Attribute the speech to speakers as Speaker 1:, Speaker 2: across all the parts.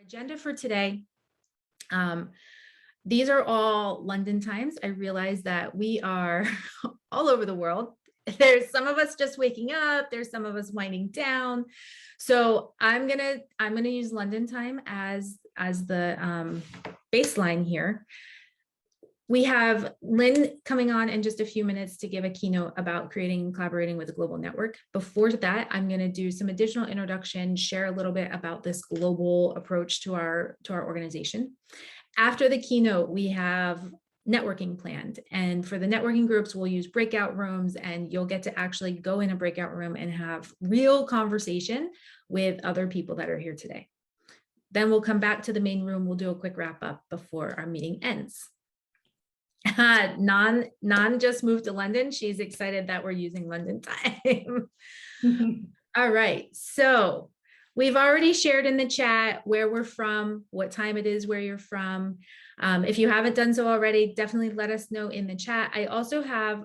Speaker 1: Agenda for today. These are all London times. I realize that we are all over the world. There's some of us just waking up. There's some of us winding down. So I'm gonna use London time as the baseline here. We have Lynn coming on in just a few minutes to give a keynote about creating and collaborating with a global network. Before that, I'm going to do some additional introduction, share a little bit about this global approach to our organization. After the keynote, we have networking planned. And for the networking groups, we'll use breakout rooms, and you'll get to actually go in a breakout room and have real conversation with other people that are here today. Then we'll come back to the main room. We'll do a quick wrap up before our meeting ends. Nan just moved to London. She's excited that we're using London time. All right, so we've already shared in the chat where we're from, what time it is, where you're from. If you haven't done so already, definitely let us know in the chat. I also have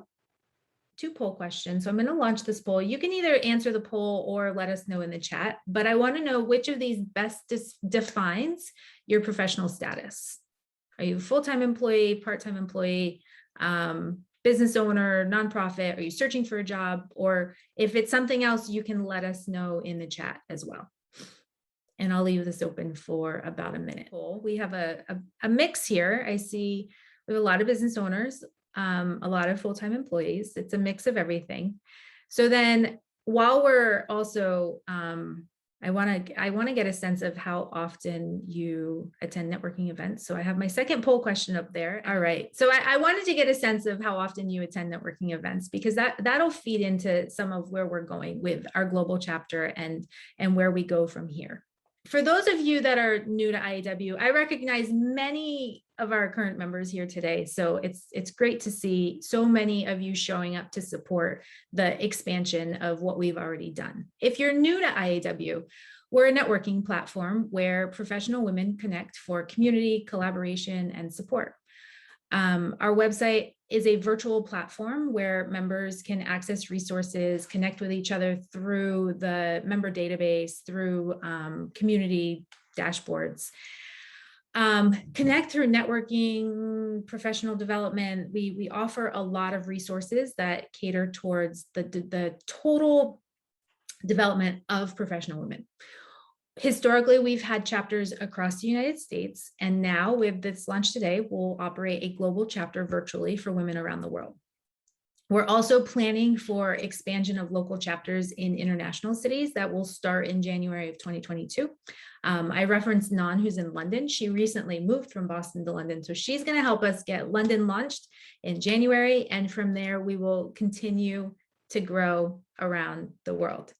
Speaker 1: 2 poll questions. So I'm going to launch this poll. You can either answer the poll or let us know in the chat, but I want to know which of these best defines your professional status. Are you a full-time employee, part-time employee, business owner, nonprofit? Are you searching for a job? Or if it's something else, you can let us know in the chat as well. And I'll leave this open for about a minute. We have a mix here. I see we have a lot of business owners, a lot of full-time employees. It's a mix of everything. So then while we're also, I want to get a sense of how often you attend networking events. So I have my second poll question up there. All right. So I wanted to get a sense of how often you attend networking events, because that'll feed into some of where we're going with our global chapter and where we go from here. For those of you that are new to IAW, I recognize many of our current members here today. So it's great to see so many of you showing up to support the expansion of what we've already done. If you're new to IAW, we're a networking platform where professional women connect for community, collaboration, and support. Our website is a virtual platform where members can access resources, connect with each other through the member database, through community dashboards, connect through networking, professional development. We offer a lot of resources that cater towards the total development of professional women. Historically, we've had chapters across the United States, and now with this launch today, we'll operate a global chapter virtually for women around the world. We're also planning for expansion of local chapters in international cities that will start in January of 2022. I referenced Nan, who's in London. She recently moved from Boston to London, so she's going to help us get London launched in January, and from there, we will continue to grow around the world.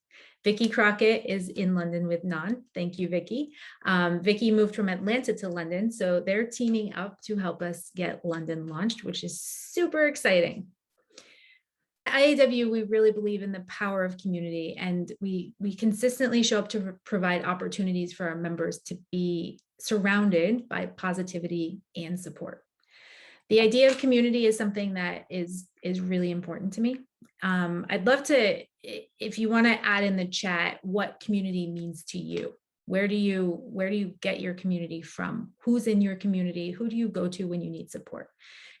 Speaker 1: Vicky Crockett is in London with Nan. Thank you, Vicky. Vicky moved from Atlanta to London, so they're teaming up to help us get London launched, which is super exciting. At IAW, we really believe in the power of community, and we consistently show up to provide opportunities for our members to be surrounded by positivity and support. The idea of community is something that is really important to me. I'd love to, if you want to add in the chat what community means to you. Where do you get your community from? Who's in your community? Who do you go to when you need support?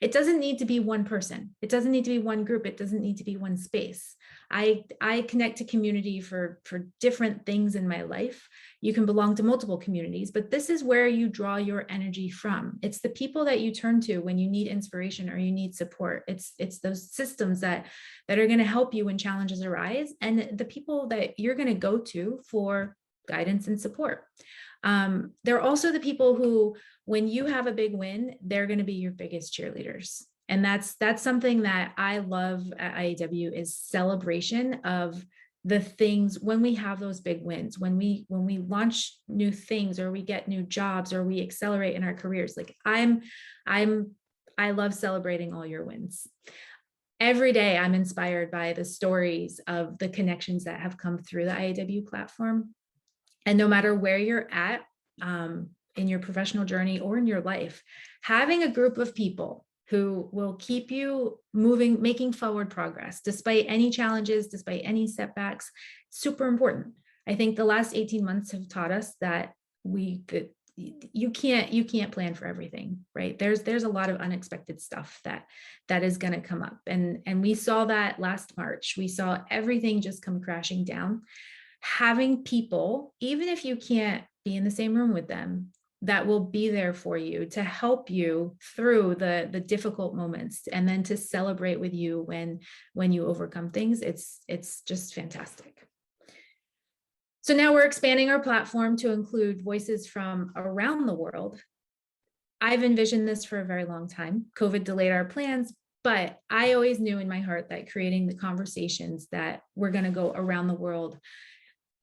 Speaker 1: It doesn't need to be one person. It doesn't need to be one group. It doesn't need to be one space. I connect to community for different things in my life. You can belong to multiple communities, but this is where you draw your energy from. It's the people that you turn to when you need inspiration or you need support. It's those systems that are going to help you when challenges arise, and the people that you're going to go to for guidance and support. They're also the people who, when you have a big win, they're going to be your biggest cheerleaders. And that's something that I love at IAW, is celebration of the things when we have those big wins, when we launch new things, or we get new jobs, or we accelerate in our careers. Like I love celebrating all your wins. Every day I'm inspired by the stories of the connections that have come through the IAW platform. And no matter where you're at in your professional journey or in your life, having a group of people who will keep you moving, making forward progress, despite any challenges, despite any setbacks, super important. I think the last 18 months have taught us that you can't plan for everything, right? There's a lot of unexpected stuff that is going to come up. And we saw that last March. We saw everything just come crashing down. Having people, even if you can't be in the same room with them, that will be there for you to help you through the difficult moments, and then to celebrate with you when you overcome things. It's just fantastic. So now we're expanding our platform to include voices from around the world. I've envisioned this for a very long time. COVID delayed our plans, but I always knew in my heart that creating the conversations that we're going to go around the world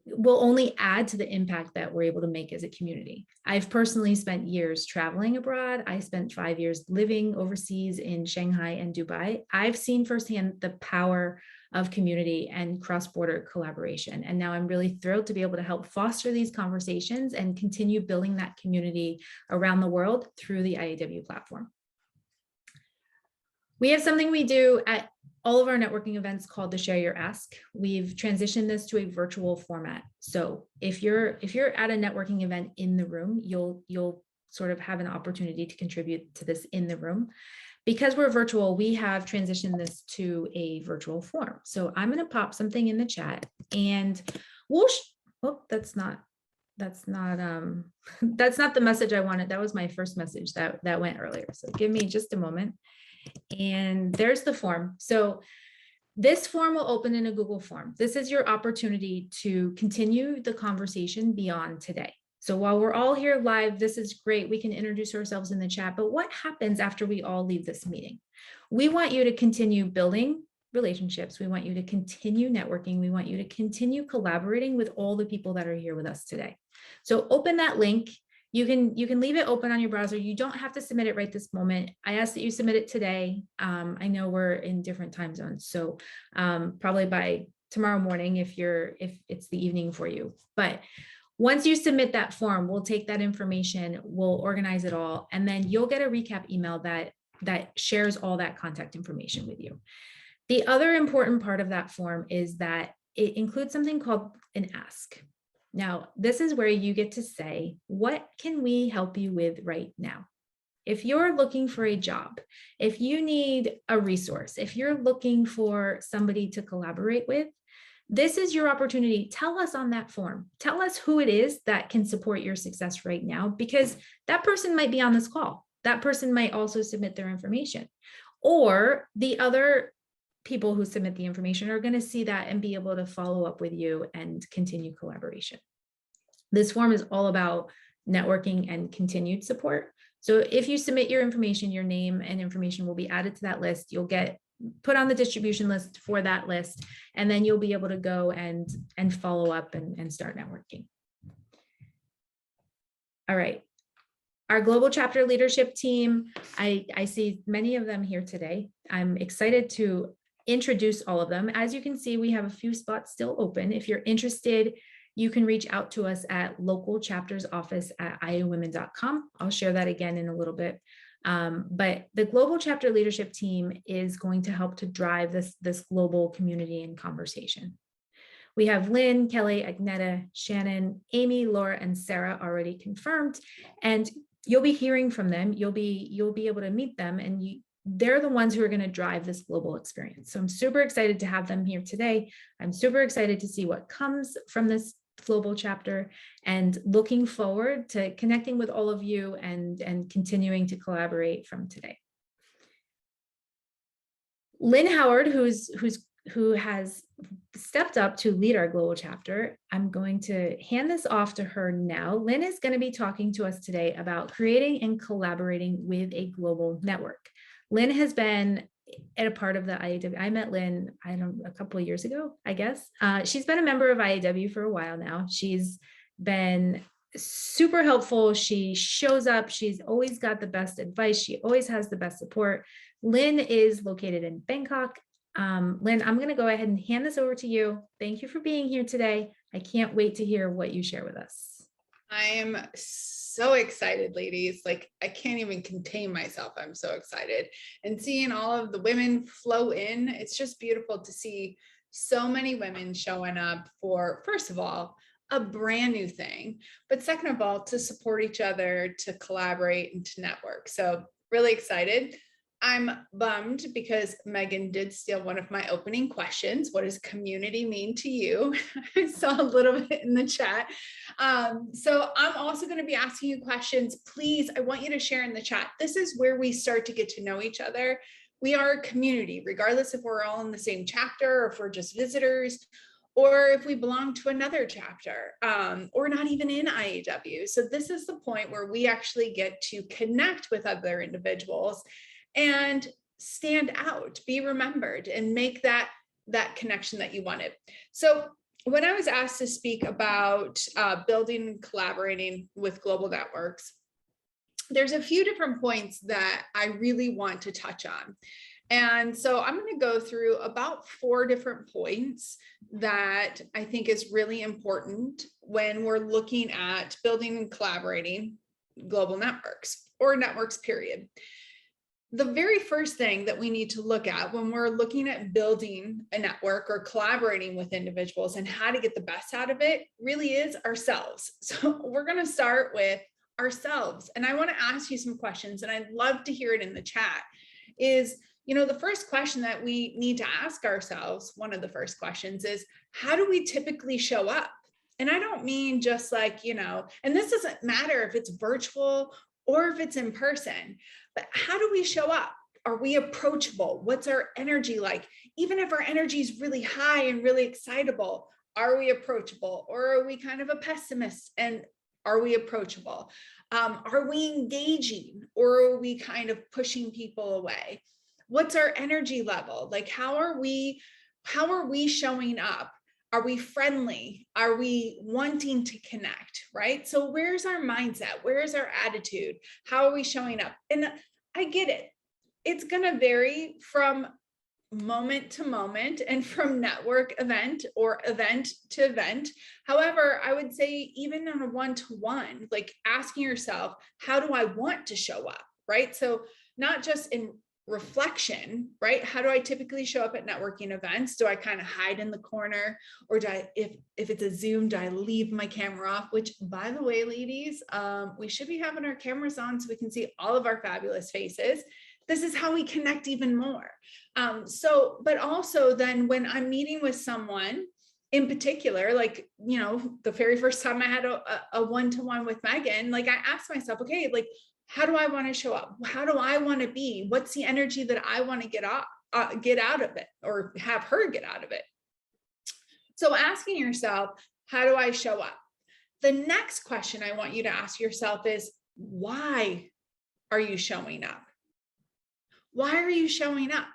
Speaker 1: will only add to the impact that we're able to make as a community. I've personally spent years traveling abroad. I spent 5 years living overseas in Shanghai and Dubai. I've seen firsthand the power of community and cross-border collaboration. And now I'm really thrilled to be able to help foster these conversations and continue building that community around the world through the IAW platform. We have something we do at all of our networking events called the Share Your Ask. We've transitioned this to a virtual format. So if you're at a networking event in the room, you'll sort of have an opportunity to contribute to this in the room. Because we're virtual, we have transitioned this to a virtual form. So I'm going to pop something in the chat, and that's not the message I wanted. That was my first message that went earlier. So give me just a moment. And there's the form. So this form will open in a Google form. This is your opportunity to continue the conversation beyond today. So while we're all here live, this is great. We can introduce ourselves in the chat, but what happens after we all leave this meeting? We want you to continue building relationships. We want you to continue networking. We want you to continue collaborating with all the people that are here with us today. So open that link. You can leave it open on your browser. You don't have to submit it right this moment. I ask that you submit it today. I know we're in different time zones, so probably by tomorrow morning if it's the evening for you. But once you submit that form, we'll take that information, we'll organize it all, and then you'll get a recap email that shares all that contact information with you. The other important part of that form is that it includes something called an ask. Now, this is where you get to say, what can we help you with right now? If you're looking for a job, if you need a resource, if you're looking for somebody to collaborate with, this is your opportunity. Tell us on that form. Tell us who it is that can support your success right now, because that person might be on this call. That person might also submit their information, or the other people who submit the information are going to see that and be able to follow up with you and continue collaboration. This form is all about networking and continued support. So if you submit your information, your name and information will be added to that list. You'll get put on the distribution list for that list, and then you'll be able to go and follow up and start networking. All right. Our global chapter leadership team, I see many of them here today. I'm excited to introduce all of them. As you can see, we have a few spots still open. If you're interested, you can reach out to us at localchaptersoffice@iawomen.com. I'll share that again in a little bit. But the global chapter leadership team is going to help to drive this global community and conversation. We have Lynn, Kelly, Agneta, Shannon, Amy, Laura, and Sarah already confirmed, and you'll be hearing from them. You'll be able to meet them, and they're the ones who are going to drive this global experience. So I'm super excited to have them here today. I'm super excited to see what comes from this global chapter, and looking forward to connecting with all of you and continuing to collaborate from today. Lynn Howard, who has stepped up to lead our global chapter, I'm going to hand this off to her now. Lynn is going to be talking to us today about creating and collaborating with a global network. Lynn has been a part of the IAW. I met Lynn, a couple of years ago, I guess. She's been a member of IAW for a while now. She's been super helpful. She shows up. She's always got the best advice. She always has the best support. Lynn is located in Bangkok. Lynn, I'm going to go ahead and hand this over to you. Thank you for being here today. I can't wait to hear what you share with us.
Speaker 2: I am so excited, ladies. Like, I can't even contain myself. I'm so excited. And seeing all of the women flow in, it's just beautiful to see so many women showing up for, first of all, a brand new thing. But second of all, to support each other, to collaborate, and to network. So really excited. I'm bummed because Megan did steal one of my opening questions. What does community mean to you? I saw a little bit in the chat. So I'm also going to be asking you questions. Please, I want you to share in the chat. This is where we start to get to know each other. We are a community, regardless if we're all in the same chapter or if we're just visitors, or if we belong to another chapter, or not even in IAW. So this is the point where we actually get to connect with other individuals and stand out, be remembered, and make that connection that you wanted. So when I was asked to speak about building and collaborating with global networks, there's a few different points that I really want to touch on. And so I'm going to go through about 4 different points that I think is really important when we're looking at building and collaborating global networks or networks, period. The very first thing that we need to look at when we're looking at building a network or collaborating with individuals and how to get the best out of it really is ourselves. So we're going to start with ourselves. And I want to ask you some questions, and I'd love to hear it in the chat. Is, the first question that we need to ask ourselves, one of the first questions is, how do we typically show up? And I don't mean just like, and this doesn't matter if it's virtual or if it's in person, but how do we show up? Are we approachable? What's our energy like? Even if our energy is really high and really excitable, are we approachable? Or are we kind of a pessimist and are we approachable? Are we engaging or are we kind of pushing people away? What's our energy level? Like, how are we showing up? Are we friendly? Are we wanting to connect, right? So where's our mindset? Where's our attitude? How are we showing up? And I get it. It's going to vary from moment to moment and from network event or event to event. However, I would say even on a one-to-one, like asking yourself, how do I want to show up, right? So not just in reflection, right? How do I typically show up at networking events? Do I kind of hide in the corner, or do I, if it's a Zoom, do I leave my camera off? Which, by the way, ladies, we should be having our cameras on so we can see all of our fabulous faces. This is how we connect even more. But also then when I'm meeting with someone in particular, like, the very first time I had a one-to-one with Megan, like I asked myself, okay, like, how do I want to show up? How do I want to be? What's the energy that I want to get out of it, or have her get out of it? So asking yourself, how do I show up? The next question I want you to ask yourself is, why are you showing up? Why are you showing up?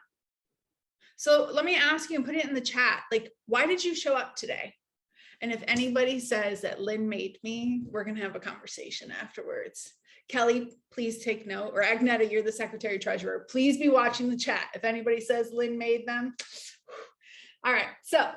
Speaker 2: So let me ask you and put it in the chat. Like, why did you show up today? And if anybody says that Lynn made me, we're going to have a conversation afterwards. Kelly, please take note. Or Agneta, you're the secretary treasurer. Please be watching the chat. If anybody says Lynn made them. All right. So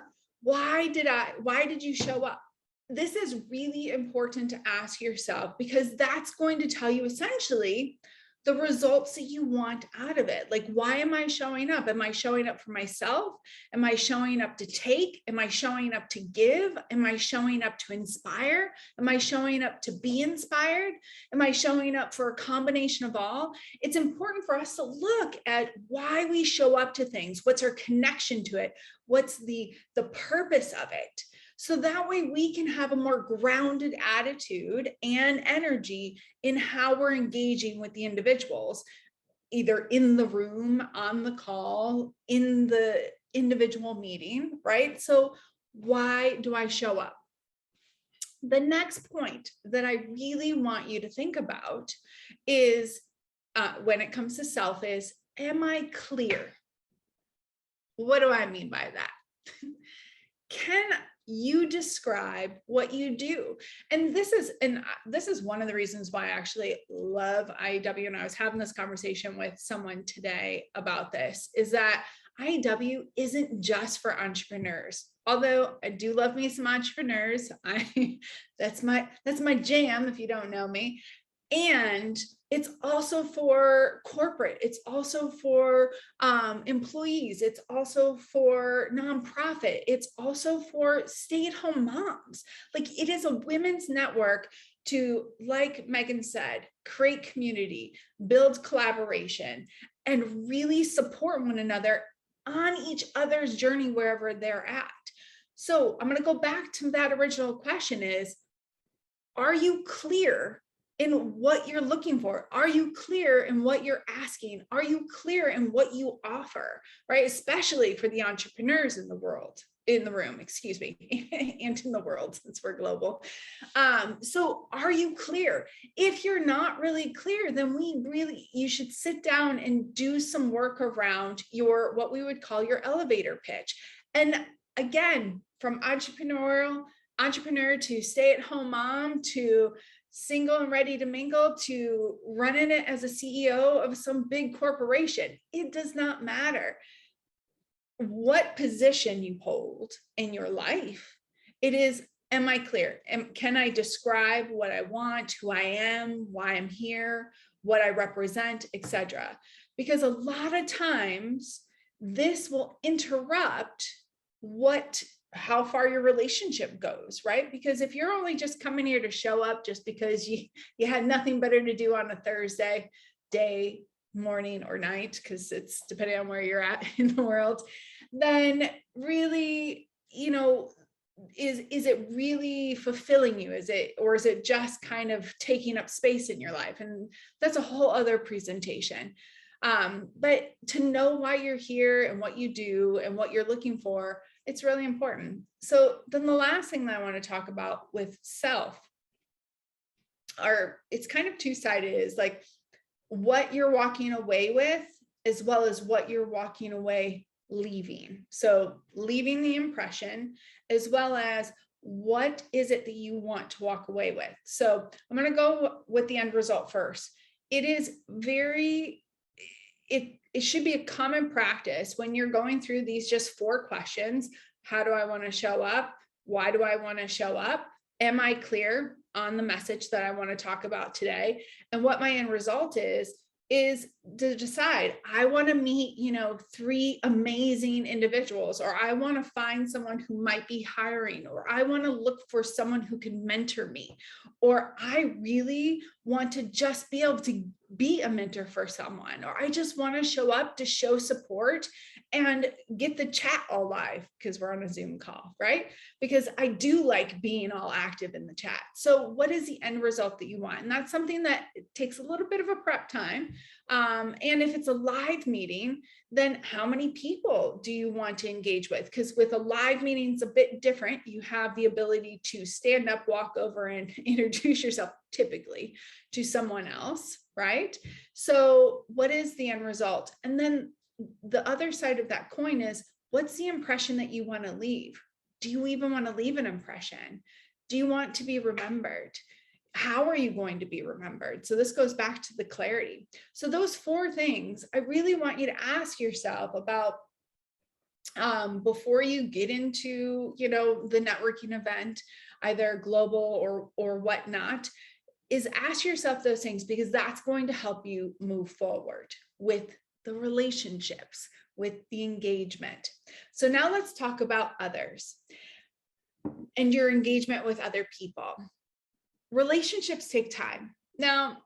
Speaker 2: why did you show up? This is really important to ask yourself, because that's going to tell you essentially the results that you want out of it. Like, why am I showing up? Am I showing up for myself? Am I showing up to take? Am I showing up to give? Am I showing up to inspire? Am I showing up to be inspired? Am I showing up for a combination of all? It's important for us to look at why we show up to things. What's our connection to it? What's the purpose of it? So that way we can have a more grounded attitude and energy in how we're engaging with the individuals, either in the room, on the call, in the individual meeting, right? So why do I show up? The next point that I really want you to think about is, when it comes to self, is, am I clear? What do I mean by that? Can you describe what you do? And this is one of the reasons why I actually love IAW. And I was having this conversation with someone today about this, is that IAW isn't just for entrepreneurs. Although I do love me some entrepreneurs. That's my jam, if you don't know me. And it's also for corporate, it's also for employees, it's also for nonprofit, it's also for stay-at-home moms. Like, it is a women's network to, like Megan said, create community, build collaboration, and really support one another on each other's journey wherever they're at. So I'm going to go back to that original question is, are you clear in what you're looking for? Are you clear in what you're asking? Are you clear in what you offer, right? Especially for the entrepreneurs in the room, excuse me, and in the world, since we're global. So are you clear? If you're not really clear, then you should sit down and do some work around what we would call your elevator pitch. And again, from entrepreneur to stay-at-home mom to single and ready to mingle to running it as a CEO of some big corporation, it does not matter what position you hold in your life. It is, am I clear? Can I describe what I want, who I am, why I'm here, what I represent, etc.? Because a lot of times this will interrupt how far your relationship goes, right? Because if you're only just coming here to show up just because you had nothing better to do on a Thursday day, morning, or night, because it's depending on where you're at in the world, then really, is it really fulfilling you? Or is it just kind of taking up space in your life? And that's a whole other presentation. But to know why you're here and what you do and what you're looking for, it's really important. So then the last thing that I want to talk about with self, it's kind of two-sided, is like what you're walking away with, as well as what you're walking away leaving. So leaving the impression, as well as what is it that you want to walk away with. So I'm going to go with the end result first. It should be a common practice when you're going through these just 4 questions. How do I want to show up? Why do I want to show up? Am I clear on the message that I want to talk about today? And what my end result is to decide, I want to meet, 3 amazing individuals, or I want to find someone who might be hiring, or I want to look for someone who can mentor me, or I really want to just be able to be a mentor for someone, or I just want to show up to show support and get the chat all live because we're on a Zoom call, right? Because I do like being all active in the chat. So what is the end result that you want? And that's something that takes a little bit of a prep time. And if it's a live meeting, then how many people do you want to engage with? Because with a live meeting, it's a bit different. You have the ability to stand up, walk over, and introduce yourself typically to someone else, right? So what is the end result? And then the other side of that coin is, what's the impression that you want to leave? Do you even want to leave an impression? Do you want to be remembered? How are you going to be remembered? So this goes back to the clarity. So those 4 things, I really want you to ask yourself about before you get into, the networking event, either global or whatnot, is ask yourself those things, because that's going to help you move forward with the relationships, with the engagement. So now let's talk about others and your engagement with other people. Relationships take time. Now,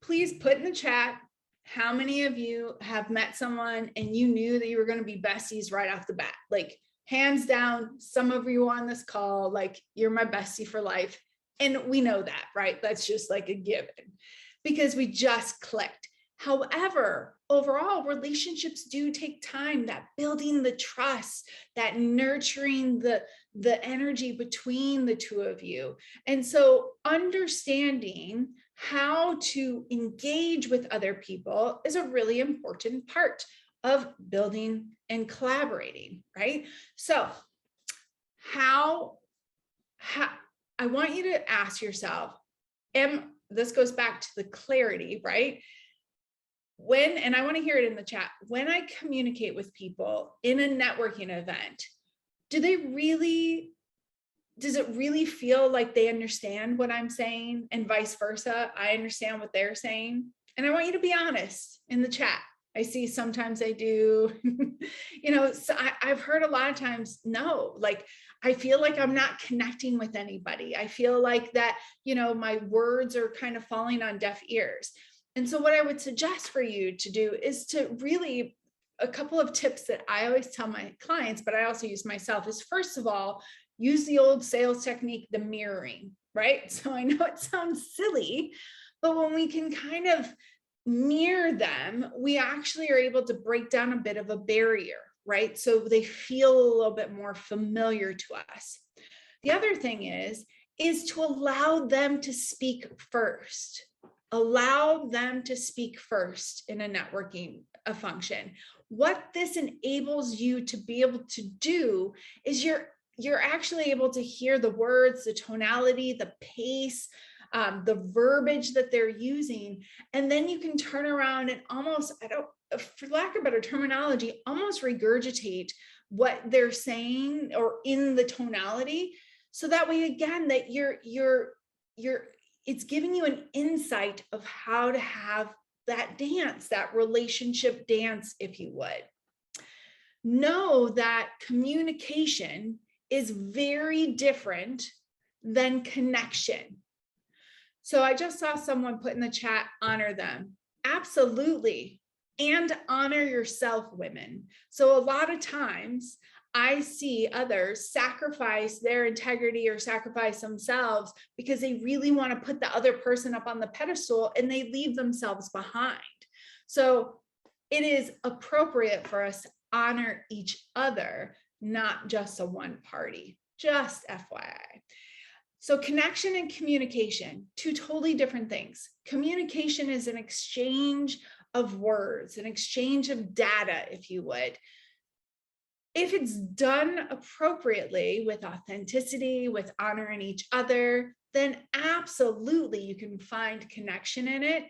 Speaker 2: please put in the chat how many of you have met someone and you knew that you were going to be besties right off the bat. Like, hands down, some of you on this call, like, you're my bestie for life. And we know that, right? That's just like a given because we just clicked. However, overall, relationships do take time, that building the trust, that nurturing the energy between the two of you. And so understanding how to engage with other people is a really important part of building and collaborating, right? So how I want you to ask yourself, this goes back to the clarity, right? And I want to hear it in the chat, when I communicate with people in a networking event, do they really does it really feel like they understand what I'm saying, and vice versa? I understand what they're saying. And I want you to be honest in the chat. I see sometimes they do, so I've heard a lot of times, no, like, I feel like I'm not connecting with anybody. I feel like that, my words are kind of falling on deaf ears. And so what I would suggest for you to do is to really, a couple of tips that I always tell my clients, but I also use myself, is first of all, use the old sales technique, the mirroring, right? So I know it sounds silly, but when we can kind of mirror them, we actually are able to break down a bit of a barrier, right? So they feel a little bit more familiar to us. The other thing is to allow them to speak first. Allow them to speak first in a networking function. What this enables you to be able to do is you're actually able to hear the words, the tonality, the pace, the verbiage that they're using. And then you can turn around and almost, for lack of better terminology, almost regurgitate what they're saying or in the tonality. So that way, again, that it's giving you an insight of how to have that dance, that relationship dance, if you would. Know that communication is very different than connection. So I just saw someone put in the chat, honor them. Absolutely. And honor yourself, women. So a lot of times I see others sacrifice their integrity or sacrifice themselves because they really want to put the other person up on the pedestal and they leave themselves behind. So it is appropriate for us to honor each other, not just a one party, just FYI. So connection and communication, two totally different things. Communication is an exchange of words, an exchange of data, if you would. If it's done appropriately with authenticity, with honoring each other, then absolutely you can find connection in it.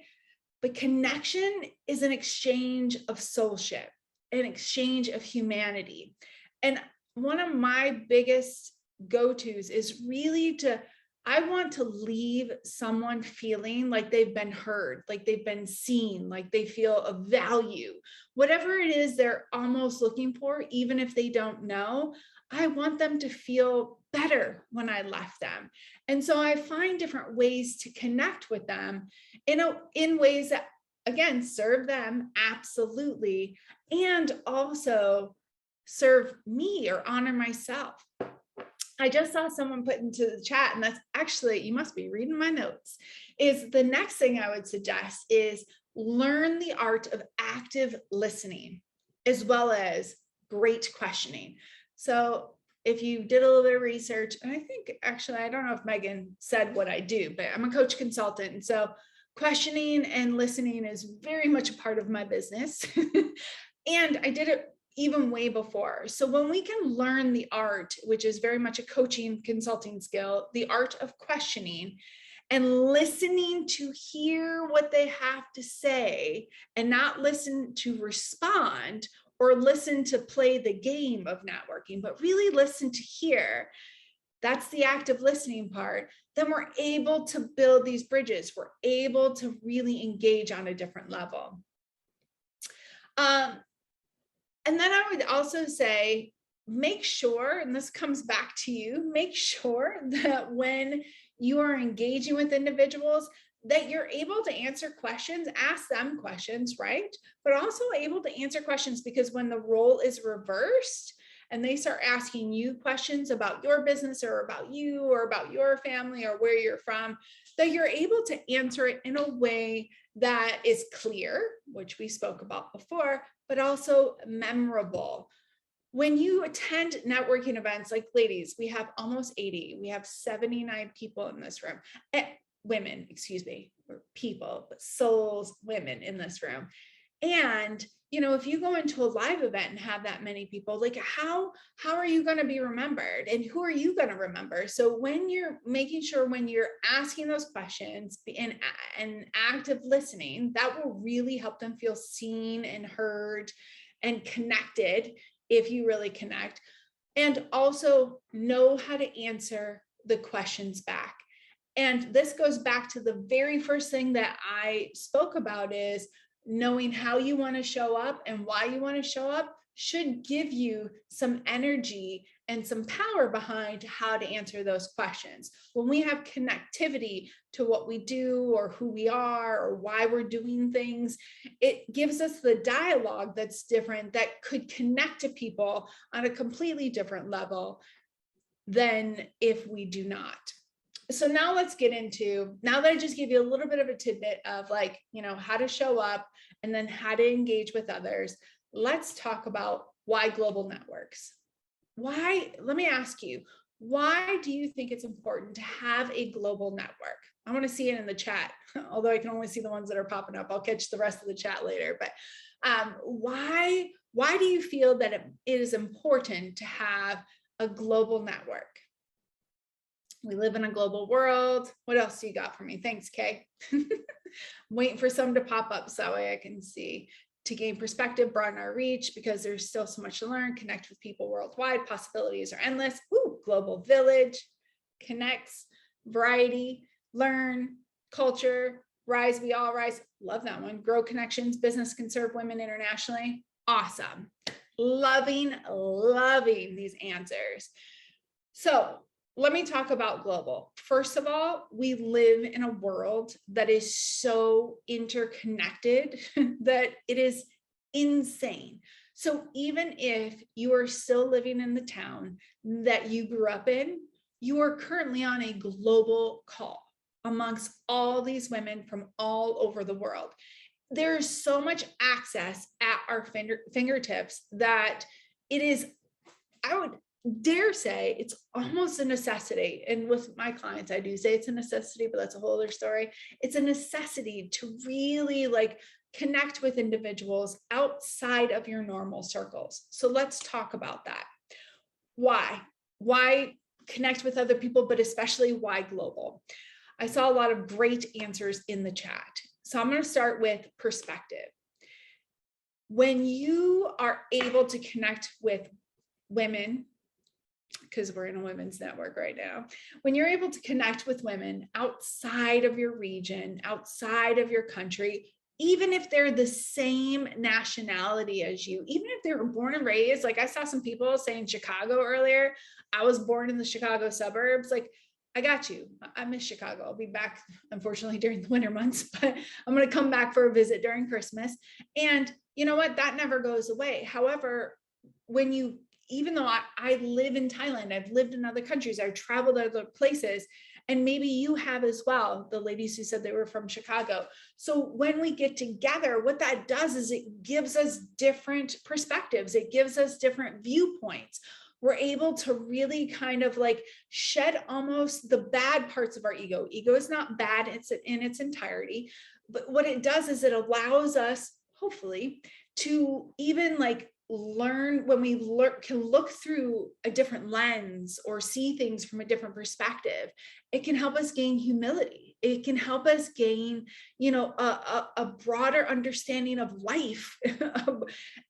Speaker 2: But connection is an exchange of soulship, an exchange of humanity. And one of my biggest go-tos is really I want to leave someone feeling like they've been heard, like they've been seen, like they feel of value, whatever it is they're almost looking for, even if they don't know. I want them to feel better when I left them. And so I find different ways to connect with them in ways that, again, serve them absolutely, and also serve me or honor myself. I just saw someone put into the chat, and that's actually, you must be reading my notes, is the next thing I would suggest is learn the art of active listening, as well as great questioning. So if you did a little bit of research, and I think actually, I don't know if Megan said what I do, but I'm a coach consultant. And so questioning and listening is very much a part of my business. And I did it even way before. So when we can learn the art, which is very much a coaching consulting skill, the art of questioning and listening to hear what they have to say and not listen to respond or listen to play the game of networking, but really listen to hear, that's the active listening part, then we're able to build these bridges. We're able to really engage on a different level. And then I would also say, make sure, and this comes back to you, make sure that when you are engaging with individuals, that you're able to answer questions, ask them questions, right? But also able to answer questions, because when the role is reversed and they start asking you questions about your business or about you or about your family or where you're from, that you're able to answer it in a way that is clear, which we spoke about before, but also memorable. When you attend networking events, like ladies, we have almost 80, we have 79 people in this room, women, excuse me, or people, but souls, women in this room. And, if you go into a live event and have that many people, like how are you going to be remembered, and who are you going to remember? So when you're making sure, when you're asking those questions and active listening, that will really help them feel seen and heard and connected, if you really connect. and also know how to answer the questions back. And this goes back to the very first thing that I spoke about, is knowing how you want to show up and why you want to show up should give you some energy and some power behind how to answer those questions. When we have connectivity to what we do or who we are or why we're doing things, it gives us the dialogue that's different, that could connect to people on a completely different level than if we do not. So now let's get into, now that I just gave you a little bit of a tidbit of like, how to show up and then how to engage with others, let's talk about why global networks. Why, let me ask you, why do you think it's important to have a global network? I want to see it in the chat, although I can only see the ones that are popping up. I'll catch the rest of the chat later, but why do you feel that it is important to have a global network? We live in a global world. What else do you got for me? Thanks, Kay. Waiting for some to pop up so that way I can see. To gain perspective, broaden our reach, because there's still so much to learn, connect with people worldwide, possibilities are endless. Ooh, global village, connects, variety, learn, culture, rise, we all rise. Love that one. Grow connections, business can serve women internationally. Awesome. Loving these answers. So let me talk about global. First of all, we live in a world that is so interconnected that it is insane. So even if you are still living in the town that you grew up in, you are currently on a global call amongst all these women from all over the world. There is so much access at our fingertips that it is, I would dare say, it's almost a necessity. And with my clients, I do say it's a necessity, but that's a whole other story. It's a necessity to really connect with individuals outside of your normal circles. So let's talk about that. Why connect with other people, but especially why global? I saw a lot of great answers in the chat. So I'm going to start with perspective. When you are able to connect with women, because we're in a women's network right now, when you're able to connect with women outside of your region, outside of your country, even if they're the same nationality as you, even if they were born and raised, like I saw some people saying Chicago earlier, I was born in the Chicago suburbs, I got you. I miss Chicago. I'll be back, unfortunately, during the winter months, but I'm going to come back for a visit during Christmas. And you know what? That never goes away. However, even though I live in Thailand, I've lived in other countries, I've traveled to other places, and maybe you have as well, the ladies who said they were from Chicago. So when we get together, what that does is it gives us different perspectives. It gives us different viewpoints. We're able to really kind of shed almost the bad parts of our ego. Ego is not bad, it's in its entirety. But what it does is it allows us, hopefully, to even learn, when we can look through a different lens or see things from a different perspective. It can help us gain humility. It can help us gain, a broader understanding of life,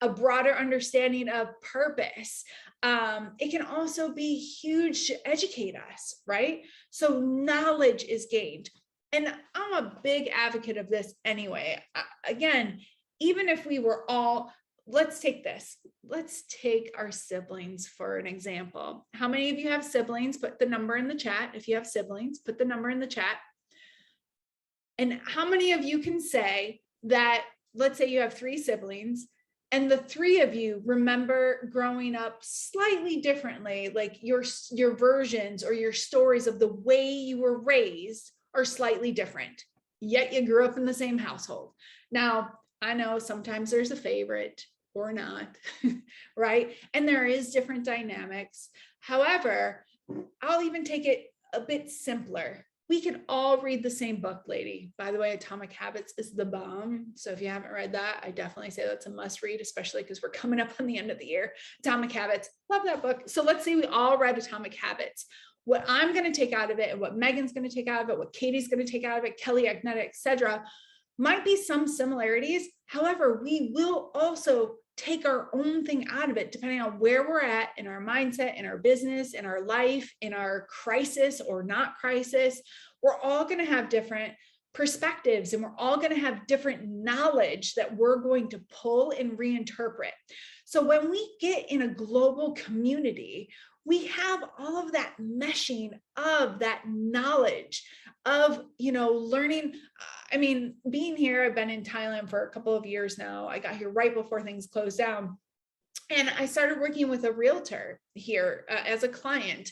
Speaker 2: a broader understanding of purpose. It can also be huge to educate us, right? So knowledge is gained. And I'm a big advocate of this anyway. Again, even if we were all, let's take this. Let's take our siblings for an example. How many of you have siblings? Put the number in the chat. If you have siblings, put the number in the chat. And how many of you can say that, let's say you have 3 siblings, and the 3 of you remember growing up slightly differently, your versions or your stories of the way you were raised are slightly different, yet you grew up in the same household. Now, I know sometimes there's a favorite or not, right? And there is different dynamics. However, I'll even take it a bit simpler. We can all read the same book, lady. By the way, Atomic Habits is the bomb. So if you haven't read that, I definitely say that's a must read, especially because we're coming up on the end of the year. Atomic Habits, love that book. So let's say we all read Atomic Habits. What I'm going to take out of it, and what Megan's going to take out of it, what Katie's going to take out of it, Kelly, Agneta, etc., might be some similarities. However, we will also take our own thing out of it, depending on where we're at in our mindset, in our business, in our life, in our crisis or not crisis. We're all going to have different perspectives, and we're all going to have different knowledge that we're going to pull and reinterpret. So when we get in a global community, we have all of that meshing of that knowledge of, learning. I mean, being here, I've been in Thailand for a couple of years now. I got here right before things closed down. And I started working with a realtor here as a client.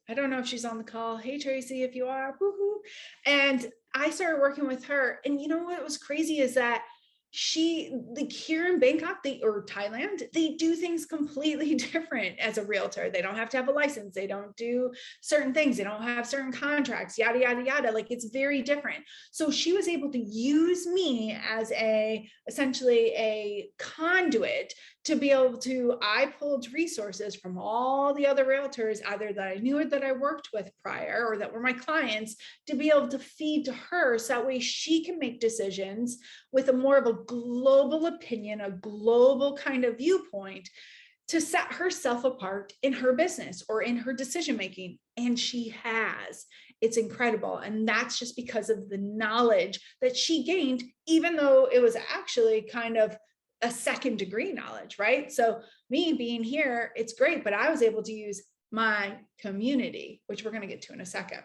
Speaker 2: I don't know if she's on the call. Hey, Tracy, if you are, woohoo. And I started working with her. And you know what was crazy is that here in Bangkok, or Thailand, they do things completely different as a realtor. They don't have to have a license. They don't do certain things. They don't have certain contracts, yada, yada, yada. Like, it's very different. So she was able to use me as essentially a conduit to be able to, I pulled resources from all the other realtors, either that I knew or that I worked with prior or that were my clients, to be able to feed to her. So that way she can make decisions with a more of a global opinion, a global kind of viewpoint, to set herself apart in her business or in her decision-making. And she has. It's incredible. And that's just because of the knowledge that she gained, even though it was actually kind of a second degree knowledge, right? So me being here, it's great, but I was able to use my community, which we're going to get to in a second.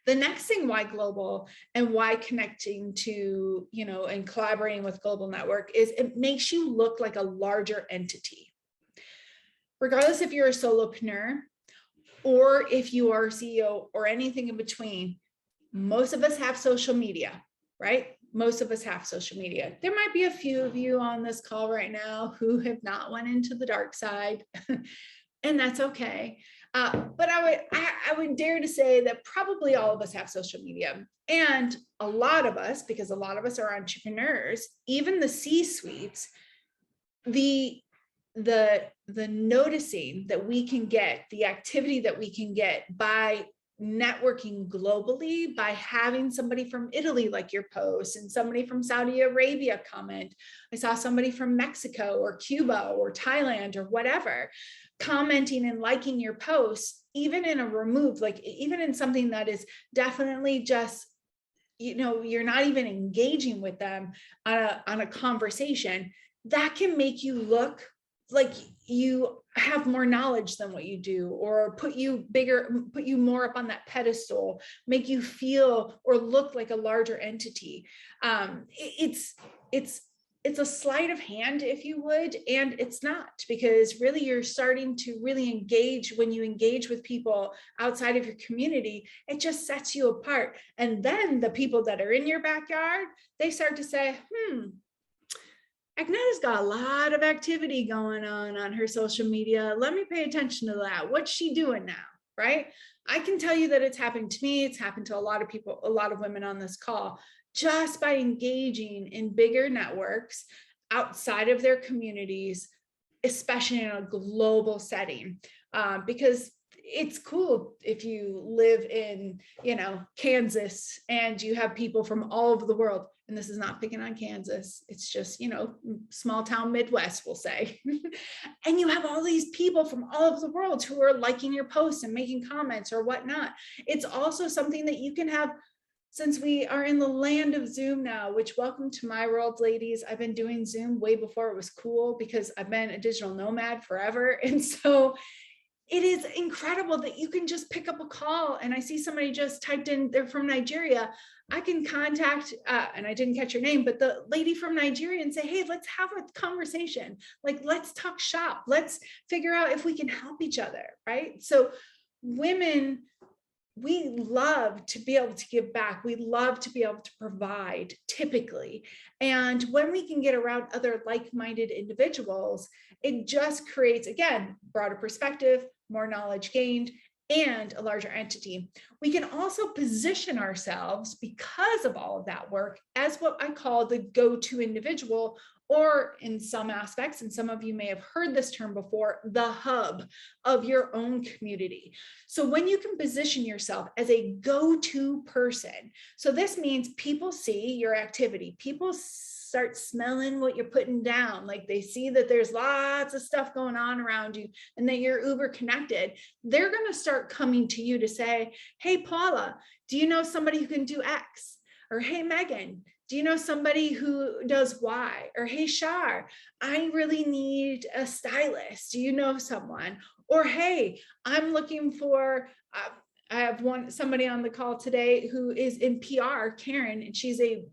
Speaker 2: The next thing, why global and why connecting to, and collaborating with global network, is it makes you look like a larger entity. Regardless if you're a solopreneur or if you are a CEO or anything in between, most of us have social media, right? Most of us have social media. There might be a few of you on this call right now who have not went into the dark side, and that's okay. But I would dare to say that probably all of us have social media, and a lot of us, because a lot of us are entrepreneurs, even the C-suites, the noticing that we can get, the activity that we can get by networking globally, by having somebody from Italy like your post and somebody from Saudi Arabia comment. I saw somebody from Mexico or Cuba or Thailand or whatever commenting and liking your posts, even in a removed, like even in something that is definitely just, you're not even engaging with them on a conversation. That can make you look like you have more knowledge than what you do, or put you more up on that pedestal, make you feel or look like a larger entity. It's a sleight of hand, if you would, and it's not, because really you're starting to really engage. When you engage with people outside of your community, it just sets you apart. And then the people that are in your backyard, they start to say, Agnetta's got a lot of activity going on her social media. Let me pay attention to that. What's she doing now, right? I can tell you that it's happened to me. It's happened to a lot of people, a lot of women on this call, just by engaging in bigger networks outside of their communities, especially in a global setting, because it's cool if you live in, Kansas, and you have people from all over the world. And this is not picking on Kansas. It's just, small town Midwest, we'll say. And you have all these people from all over the world who are liking your posts and making comments or whatnot. It's also something that you can have, since we are in the land of Zoom now, which, welcome to my world, ladies. I've been doing Zoom way before it was cool, because I've been a digital nomad forever. And so it is incredible that you can just pick up a call, and I see somebody just typed in they're from Nigeria. I can contact, and I didn't catch your name, but the lady from Nigeria, and say, hey, let's have a conversation. Like, let's talk shop. Let's figure out if we can help each other, right? So women, we love to be able to give back. We love to be able to provide, typically. And when we can get around other like-minded individuals, it just creates, again, broader perspective, more knowledge gained, and a larger entity. We can also position ourselves, because of all of that work, as what I call the go-to individual, or in some aspects, and some of you may have heard this term before, the hub of your own community. So when you can position yourself as a go-to person, so this means people see your activity, people start smelling what you're putting down. Like they see that there's lots of stuff going on around you and that you're uber connected. They're going to start coming to you to say, hey, Paula, do you know somebody who can do X? Or hey, Megan, do you know somebody who does Y? Or hey, Shar, I really need a stylist. Do you know someone? Or hey, I'm looking for, I have somebody on the call today who is in PR, Karen, and she's a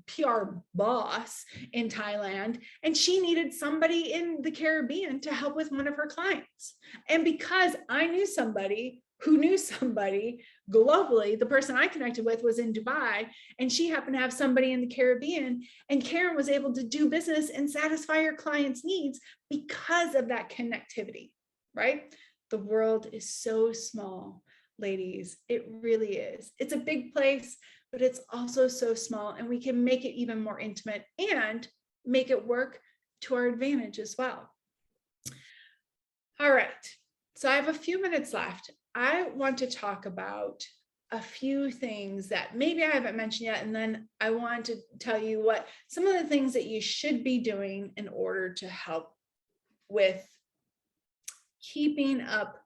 Speaker 2: PR boss in Thailand, and she needed somebody in the Caribbean to help with one of her clients. And because I knew somebody who knew somebody globally, the person I connected with was in Dubai, and she happened to have somebody in the Caribbean, and Karen was able to do business and satisfy her clients' needs because of that connectivity, right? The world is so small, ladies. It really is. It's a big place, but it's also so small, and we can make it even more intimate and make it work to our advantage as well. All right, so I have a few minutes left. I want to talk about a few things that maybe I haven't mentioned yet, and then I want to tell you what some of the things that you should be doing in order to help with keeping up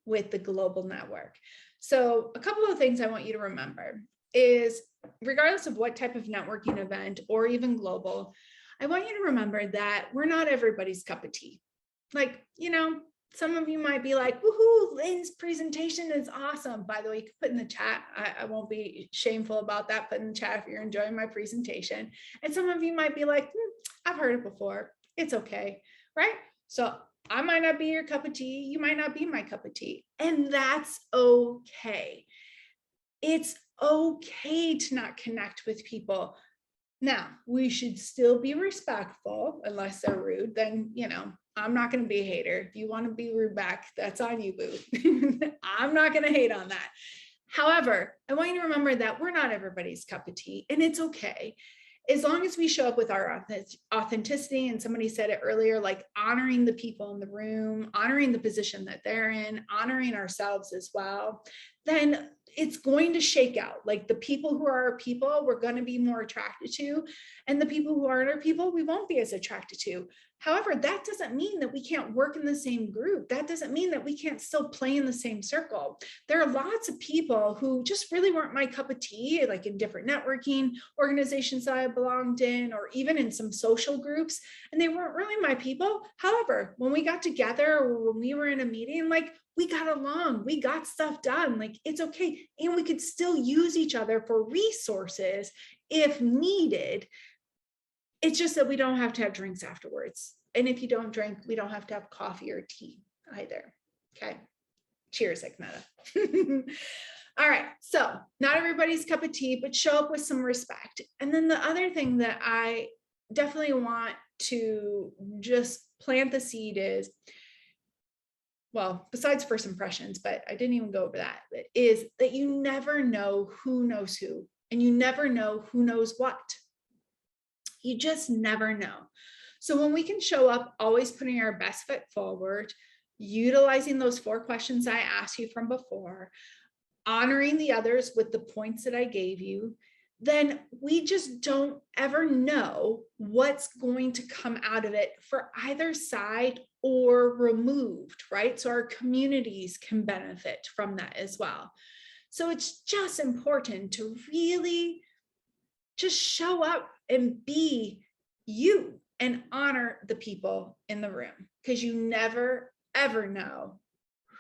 Speaker 2: with the global network. So a couple of things I want you to remember is, regardless of what type of networking event or even global, I want you to remember that we're not everybody's cup of tea. Like, you know, some of you might be like, woohoo, Lynn's presentation is awesome. By the way, you can put in the chat. I won't be shameful about that. Put in the chat if you're enjoying my presentation. And some of you might be like, I've heard it before. It's okay, right? So I might not be your cup of tea. You might not be my cup of tea. And that's okay. It's okay to not connect with people. Now, we should still be respectful unless they're rude. Then, you know, I'm not going to be a hater. If you want to be rude back, that's on you, boo. I'm not going to hate on that. However, I want you to remember that we're not everybody's cup of tea, and it's okay. As long as we show up with our authenticity, and somebody said it earlier, like honoring the people in the room, honoring the position that they're in, honoring ourselves as well, then it's going to shake out. Like the people who are our people, we're going to be more attracted to, and the people who aren't our people, we won't be as attracted to. However, that doesn't mean that we can't work in the same group. That doesn't mean that we can't still play in the same circle. There are lots of people who just really weren't my cup of tea, like in different networking organizations that I belonged in, or even in some social groups, and they weren't really my people. However, when we got together or when we were in a meeting, like we got along, we got stuff done, like it's okay. And we could still use each other for resources if needed. It's just that we don't have to have drinks afterwards. And if you don't drink, we don't have to have coffee or tea either. Okay. Cheers, Agneta. All right. So not everybody's cup of tea, but show up with some respect. And then the other thing that I definitely want to just plant the seed is, well, besides first impressions, but I didn't even go over that, is that you never know who knows who, and you never know who knows what. You just never know. So when we can show up, always putting our best foot forward, utilizing those 4 questions I asked you from before, honoring the others with the points that I gave you, then we just don't ever know what's going to come out of it for either side or removed, right? So our communities can benefit from that as well. So it's just important to really just show up and be you and honor the people in the room, because you never, ever know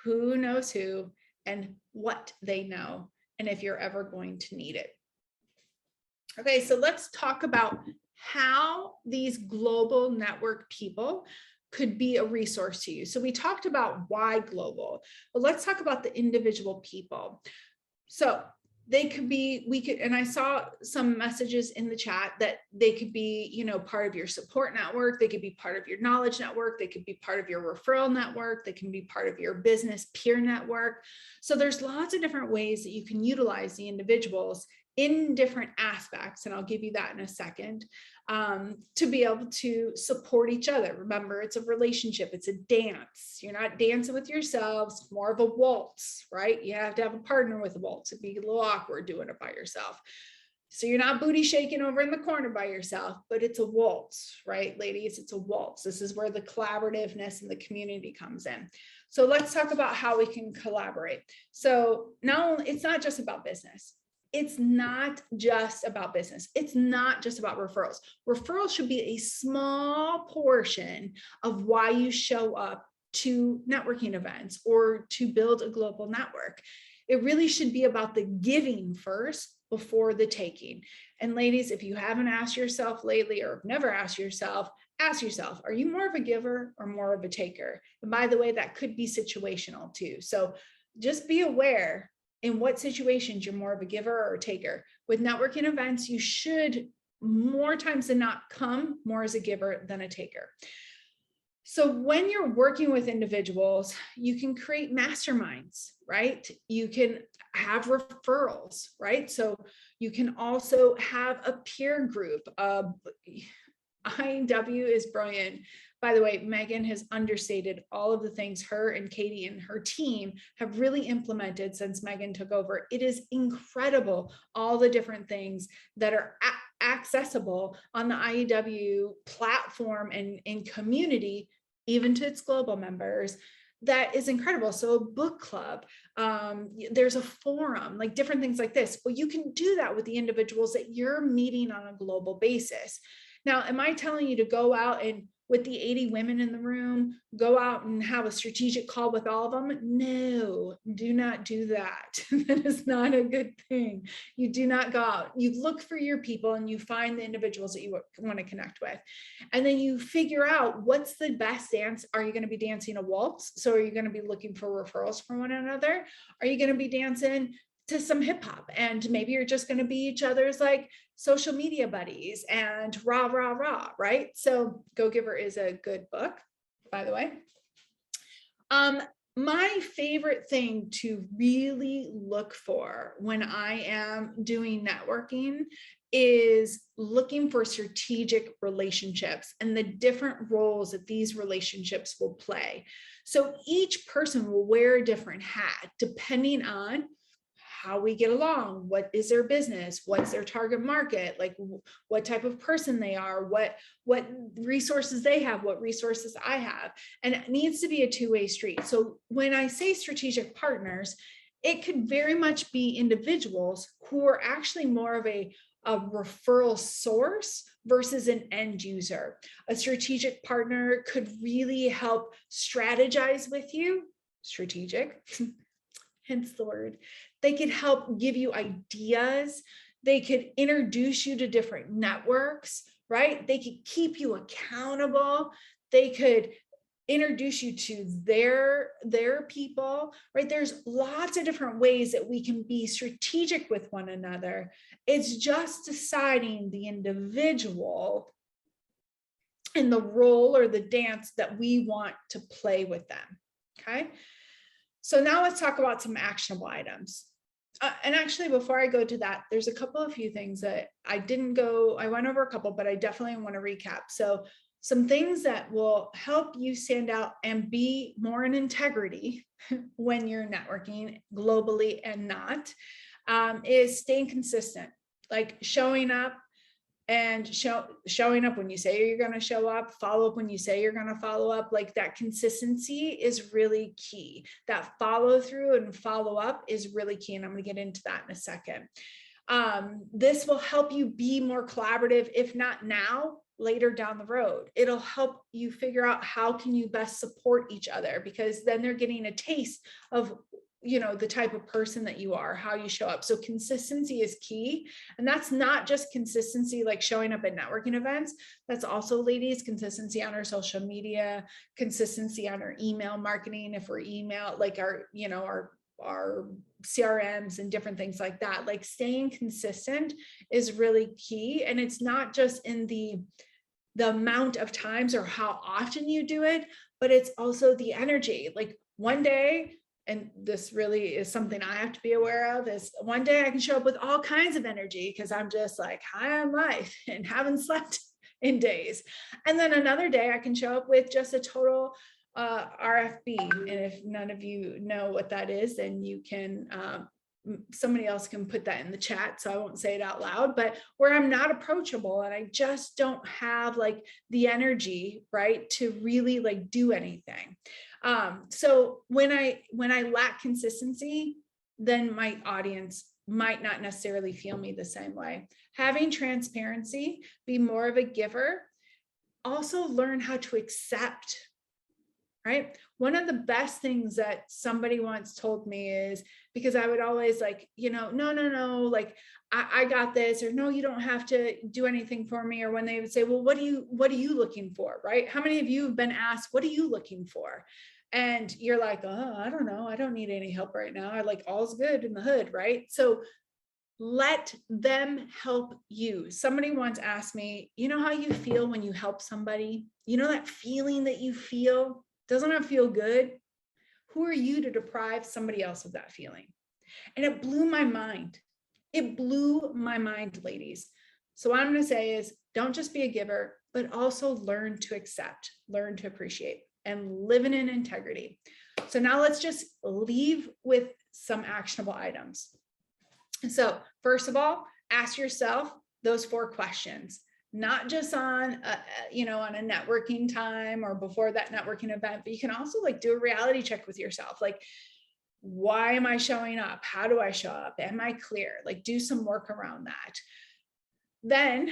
Speaker 2: who knows who and what they know, and if you're ever going to need it. Okay, so let's talk about how these global network people could be a resource to you. So we talked about why global, but let's talk about the individual people. So they could be, and I saw some messages in the chat that they could be, you know, part of your support network. They could be part of your knowledge network. They could be part of your referral network. They can be part of your business peer network. So there's lots of different ways that you can utilize the individuals in different aspects, and I'll give you that in a second, to be able to support each other. Remember, it's a relationship, it's a dance. You're not dancing with yourselves, more of a waltz, right? You have to have a partner with a waltz. It'd be a little awkward doing it by yourself. So you're not booty shaking over in the corner by yourself, but it's a waltz, right, ladies? It's a waltz. This is where the collaborativeness and the community comes in. So let's talk about how we can collaborate. So now it's not just about business. It's not just about business. It's not just about referrals. Referrals should be a small portion of why you show up to networking events or to build a global network. It really should be about the giving first before the taking. And ladies, if you haven't asked yourself lately or never asked yourself, ask yourself, are you more of a giver or more of a taker? And by the way, that could be situational too. So just be aware in what situations you're more of a giver or a taker. With networking events, you should more times than not come more as a giver than a taker. So when you're working with individuals, you can create masterminds, right? You can have referrals, right? So you can also have a peer group. IAW is brilliant. By the way, Megan has understated all of the things her and Katie and her team have really implemented since Megan took over. It is incredible, all the different things that are accessible on the IAW platform and community, even to its global members. That is incredible. So a book club, there's a forum, like different things like this. Well, you can do that with the individuals that you're meeting on a global basis. Now, am I telling you to go out and with the 80 women in the room, go out and have a strategic call with all of them? No, do not do that. That is not a good thing. You do not go out. You look for your people and you find the individuals that you want to connect with. And then you figure out what's the best dance. Are you going to be dancing a waltz? So are you going to be looking for referrals from one another? Are you going to be dancing to some hip hop? And maybe you're just going to be each other's like social media buddies and rah, rah, rah, right? So Go Giver is a good book, by the way. My favorite thing to really look for when I am doing networking is looking for strategic relationships and the different roles that these relationships will play. So each person will wear a different hat depending on how we get along, what is their business, what's their target market, like what type of person they are, what resources they have, what resources I have. And it needs to be a two-way street. So when I say strategic partners, it could very much be individuals who are actually more of a referral source versus an end user. A strategic partner could really help strategize with you, strategic, hence the word. They could help give you ideas. They could introduce you to different networks, right? They could keep you accountable. They could introduce you to their people, right? There's lots of different ways that we can be strategic with one another. It's just deciding the individual and the role or the dance that we want to play with them, okay? So now let's talk about some actionable items. And actually, before I go to that, there's a couple of few things that I went over a couple, but I definitely want to recap. So some things that will help you stand out and be more in integrity when you're networking globally and not, is staying consistent, like showing up and showing up when you say you're going to show up, follow up when you say you're going to follow up. Like that consistency is really key. That follow through and follow up is really key. And I'm going to get into that in a second. This will help you be more collaborative, if not now, later down the road. It'll help you figure out how can you best support each other, because then they're getting a taste of the type of person that you are, how you show up. So consistency is key. And that's not just consistency like showing up at networking events. That's also, ladies, consistency on our social media, consistency on our email marketing. If we're email, like our CRMs and different things like that, like staying consistent is really key. And it's not just in the amount of times or how often you do it, but it's also the energy. Like one day, and this really is something I have to be aware of, is one day I can show up with all kinds of energy because I'm just like high on life and haven't slept in days. And then another day I can show up with just a total RFB. And if none of you know what that is, then you can somebody else can put that in the chat, so I won't say it out loud, but where I'm not approachable and I just don't have like the energy, right, to really like do anything. So when I lack consistency, then my audience might not necessarily feel me the same way. Having transparency, be more of a giver, also learn how to accept, right? One of the best things that somebody once told me is, because I would always like, no, like I got this, or no, you don't have to do anything for me. Or when they would say, well, what are you looking for, right? How many of you have been asked, what are you looking for? And you're like, oh, I don't know. I don't need any help right now. I like all's good in the hood, right? So let them help you. Somebody once asked me, you know how you feel when you help somebody? You know that feeling that you feel? Doesn't it feel good? Who are you to deprive somebody else of that feeling? And it blew my mind. It blew my mind, ladies. So what I'm going to say is, don't just be a giver, but also learn to accept, learn to appreciate, and live in integrity. So now let's just leave with some actionable items. So first of all, ask yourself those 4 questions, not just on on a networking time or before that networking event, but you can also like do a reality check with yourself. Like, why am I showing up? How do I show up? Am I clear? Like, do some work around that. Then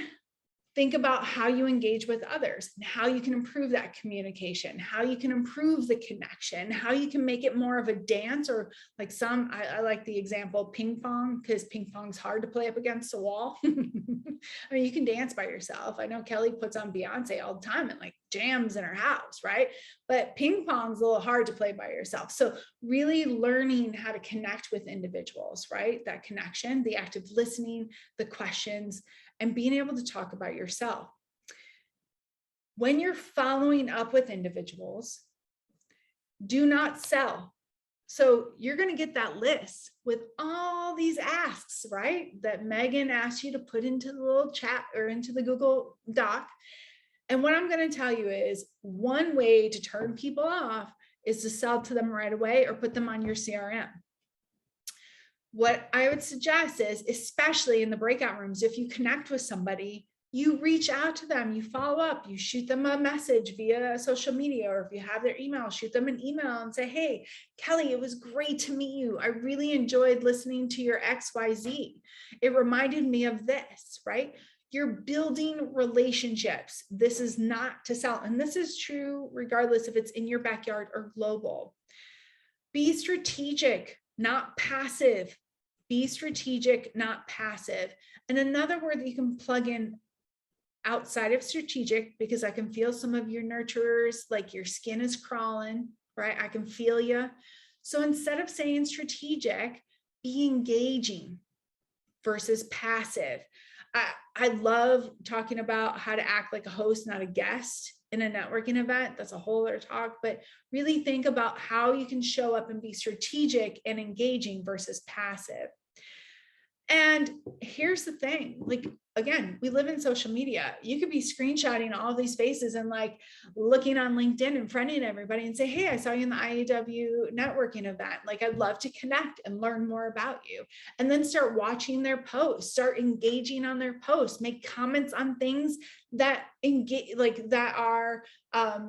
Speaker 2: think about how you engage with others and how you can improve that communication, how you can improve the connection, how you can make it more of a dance, or like I like the example ping pong, because ping pong's hard to play up against a wall. I mean, you can dance by yourself. I know Kelly puts on Beyonce all the time and like jams in her house, right? But ping pong's a little hard to play by yourself. So really learning how to connect with individuals, right? That connection, the active listening, the questions, and being able to talk about yourself. When you're following up with individuals, do not sell. So you're going to get that list with all these asks, right? That Megan asked you to put into the little chat or into the Google Doc. And what I'm going to tell you is, one way to turn people off is to sell to them right away or put them on your CRM. What I would suggest is, especially in the breakout rooms, if you connect with somebody, you reach out to them, you follow up, you shoot them a message via social media, or if you have their email, shoot them an email and say, hey, Kelly, it was great to meet you. I really enjoyed listening to your XYZ. It reminded me of this, right? You're building relationships. This is not to sell. And this is true regardless if it's in your backyard or global. Be strategic, not passive. Be strategic, not passive. And another word that you can plug in outside of strategic, because I can feel some of your nurturers, like your skin is crawling, right? I can feel you. So instead of saying strategic, be engaging versus passive. I love talking about how to act like a host, not a guest in a networking event. That's a whole other talk, but really think about how you can show up and be strategic and engaging versus passive. And here's the thing, like, again, we live in social media. You could be screenshotting all these faces and like looking on LinkedIn and friending everybody and say, hey, I saw you in the IAW networking event. Like, I'd love to connect and learn more about you. And then start watching their posts, start engaging on their posts, make comments on things that engage, like that are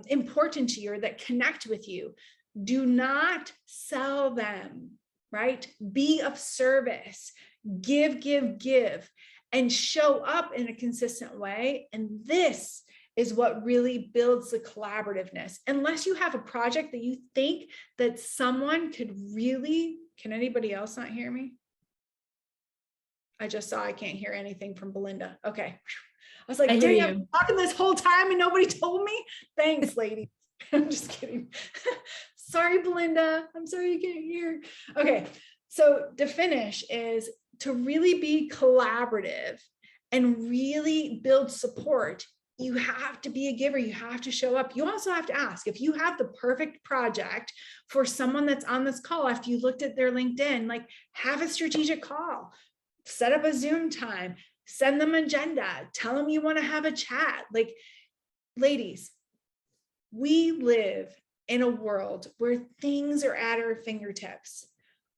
Speaker 2: important to you or that connect with you. Do not sell them, right? Be of service. Give, and show up in a consistent way. And this is what really builds the collaborativeness. Unless you have a project that you think that someone could really, can anybody else not hear me? I just saw I can't hear anything from Belinda. Okay. I was like, dang, I've been talking this whole time and nobody told me. Thanks, lady. I'm just kidding. Sorry, Belinda. I'm sorry you can't hear. Okay. So to finish is to really be collaborative and really build support. You have to be a giver. You have to show up. You also have to ask if you have the perfect project for someone that's on this call. After you looked at their LinkedIn, like, have a strategic call, set up a Zoom time, send them an agenda, tell them you want to have a chat. Like, ladies, we live in a world where things are at our fingertips.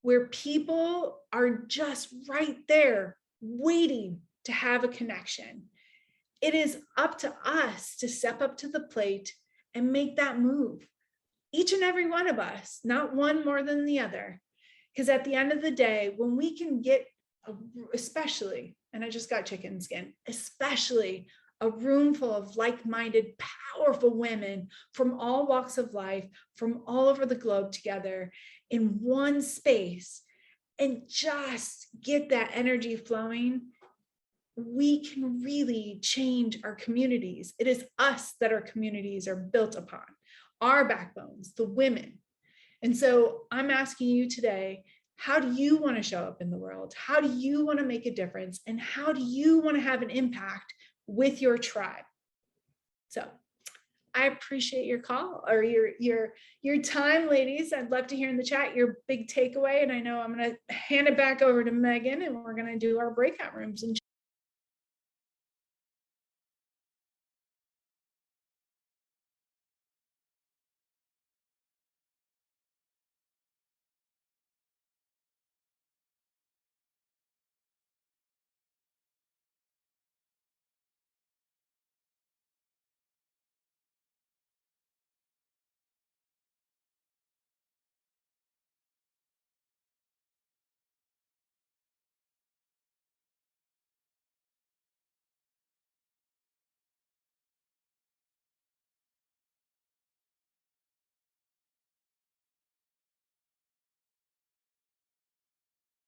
Speaker 2: where people are just right there waiting to have a connection. It is up to us to step up to the plate and make that move. Each and every one of us, not one more than the other. Because at the end of the day, when we can get, especially, and I just got chicken skin, especially a room full of like-minded, powerful women from all walks of life, from all over the globe together in one space, and just get that energy flowing, we can really change our communities. It is us that our communities are built upon, our backbones, the women. And so I'm asking you today, how do you want to show up in the world? How do you want to make a difference? And how do you want to have an impact with your tribe? So I appreciate your call or your time, ladies. I'd love to hear in the chat your big takeaway. And I know I'm going to hand it back over to Megan, and we're going to do our breakout rooms and